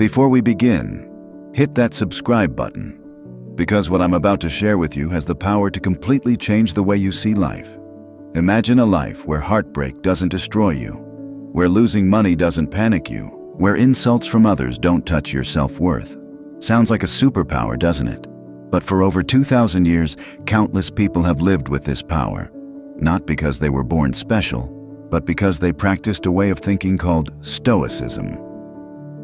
Before we begin, hit that subscribe button, because what I'm about to share with you has the power to completely change the way you see life. Imagine a life where heartbreak doesn't destroy you, where losing money doesn't panic you, where insults from others don't touch your self-worth. Sounds like a superpower, doesn't it? But for over 2,000 years, countless people have lived with this power, not because they were born special, but because they practiced a way of thinking called Stoicism.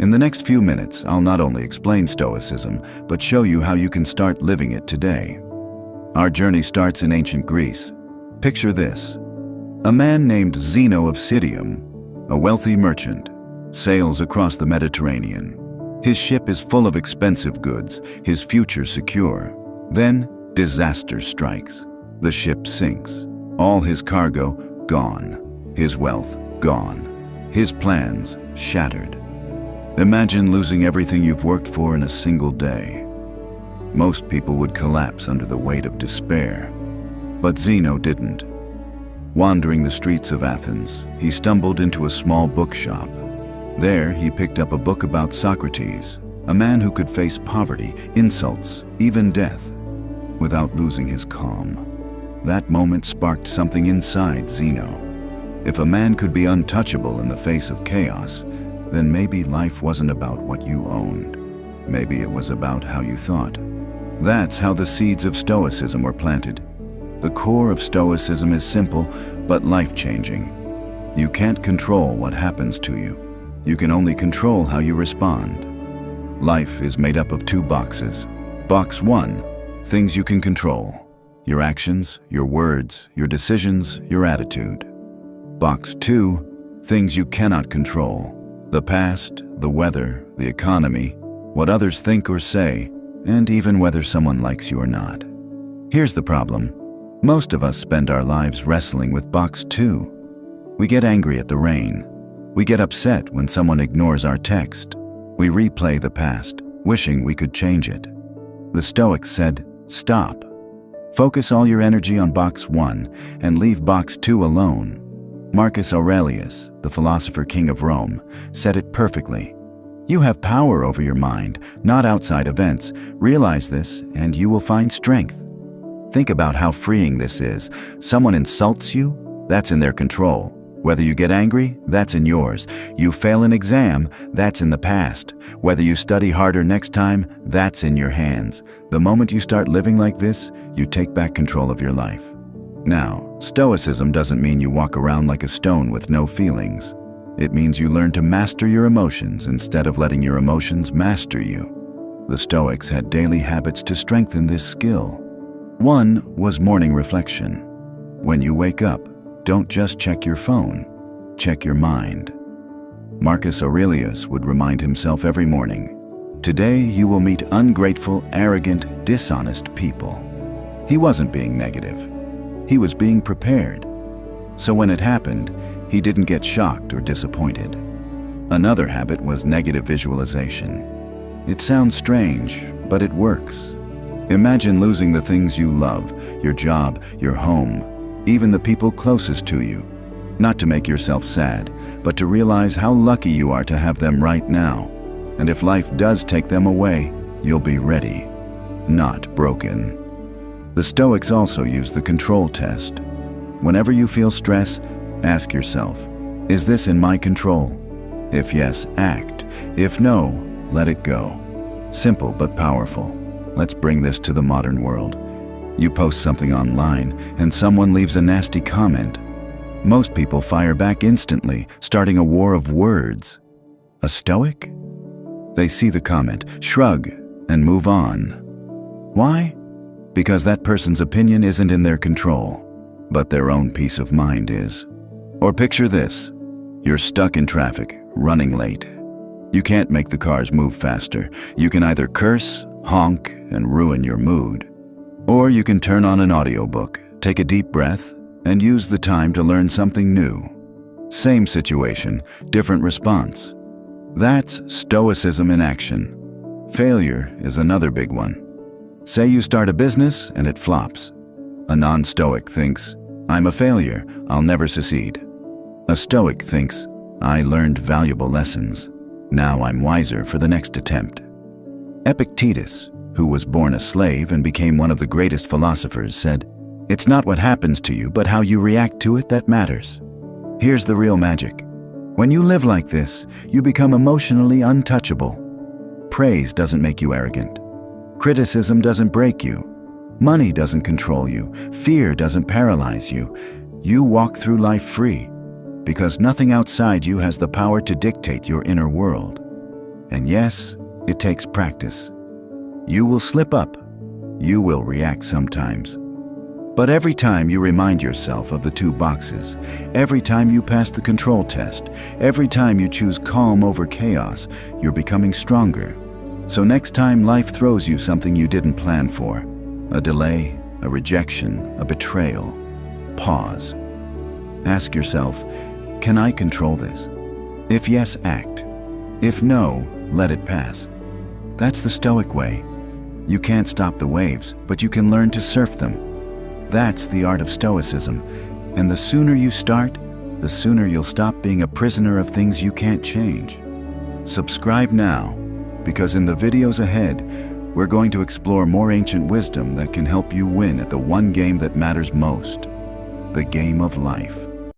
In the next few minutes, I'll not only explain Stoicism, but show you how you can start living it today. Our journey starts in ancient Greece. Picture this. A man named Zeno of Citium, a wealthy merchant, sails across the Mediterranean. His ship is full of expensive goods, his future secure. Then, disaster strikes. The ship sinks. All his cargo gone. His wealth gone. His plans shattered. Imagine losing everything you've worked for in a single day. Most people would collapse under the weight of despair. But Zeno didn't. Wandering the streets of Athens, he stumbled into a small bookshop. There, he picked up a book about Socrates, a man who could face poverty, insults, even death, without losing his calm. That moment sparked something inside Zeno. If a man could be untouchable in the face of chaos, then maybe life wasn't about what you owned. Maybe it was about how you thought. That's how the seeds of Stoicism were planted. The core of Stoicism is simple, but life-changing. You can't control what happens to you. You can only control how you respond. Life is made up of two boxes. Box 1, things you can control. Your actions, your words, your decisions, your attitude. Box 2, things you cannot control. The past, the weather, the economy, what others think or say, and even whether someone likes you or not. Here's the problem. Most of us spend our lives wrestling with box 2. We get angry at the rain. We get upset when someone ignores our text. We replay the past, wishing we could change it. The Stoics said, stop. Focus all your energy on box 1 and leave box 2 alone. Marcus Aurelius, the philosopher king of Rome, said it perfectly. You have power over your mind, not outside events. Realize this, and you will find strength. Think about how freeing this is. Someone insults you, that's in their control. Whether you get angry, that's in yours. You fail an exam, that's in the past. Whether you study harder next time, that's in your hands. The moment you start living like this, you take back control of your life. Now, Stoicism doesn't mean you walk around like a stone with no feelings. It means you learn to master your emotions instead of letting your emotions master you. The Stoics had daily habits to strengthen this skill. One was morning reflection. When you wake up, don't just check your phone, check your mind. Marcus Aurelius would remind himself every morning, today you will meet ungrateful, arrogant, dishonest people. He wasn't being negative. He was being prepared. So when it happened, he didn't get shocked or disappointed. Another habit was negative visualization. It sounds strange, but it works. Imagine losing the things you love, your job, your home, even the people closest to you. Not to make yourself sad, but to realize how lucky you are to have them right now. And if life does take them away, you'll be ready, not broken. The Stoics also use the control test. Whenever you feel stress, ask yourself, is this in my control? If yes, act. If no, let it go. Simple but powerful. Let's bring this to the modern world. You post something online and someone leaves a nasty comment. Most people fire back instantly, starting a war of words. A Stoic? They see the comment, shrug, and move on. Why? Because that person's opinion isn't in their control, but their own peace of mind is. Or picture this. You're stuck in traffic, running late. You can't make the cars move faster. You can either curse, honk, and ruin your mood. Or you can turn on an audiobook, take a deep breath, and use the time to learn something new. Same situation, different response. That's Stoicism in action. Failure is another big one. Say you start a business and it flops. A non-Stoic thinks, I'm a failure, I'll never succeed. A Stoic thinks, I learned valuable lessons. Now I'm wiser for the next attempt. Epictetus, who was born a slave and became one of the greatest philosophers, said, "It's not what happens to you, but how you react to it that matters." Here's the real magic. When you live like this, you become emotionally untouchable. Praise doesn't make you arrogant. Criticism doesn't break you. Money doesn't control you. Fear doesn't paralyze you. You walk through life free, because nothing outside you has the power to dictate your inner world. And yes, it takes practice. You will slip up. You will react sometimes. But every time you remind yourself of the two boxes, every time you pass the control test, every time you choose calm over chaos, you're becoming stronger. So next time life throws you something you didn't plan for, a delay, a rejection, a betrayal, pause. Ask yourself, can I control this? If yes, act. If no, let it pass. That's the Stoic way. You can't stop the waves, but you can learn to surf them. That's the art of Stoicism, and the sooner you start, the sooner you'll stop being a prisoner of things you can't change. Subscribe now, because in the videos ahead, we're going to explore more ancient wisdom that can help you win at the one game that matters most, the game of life.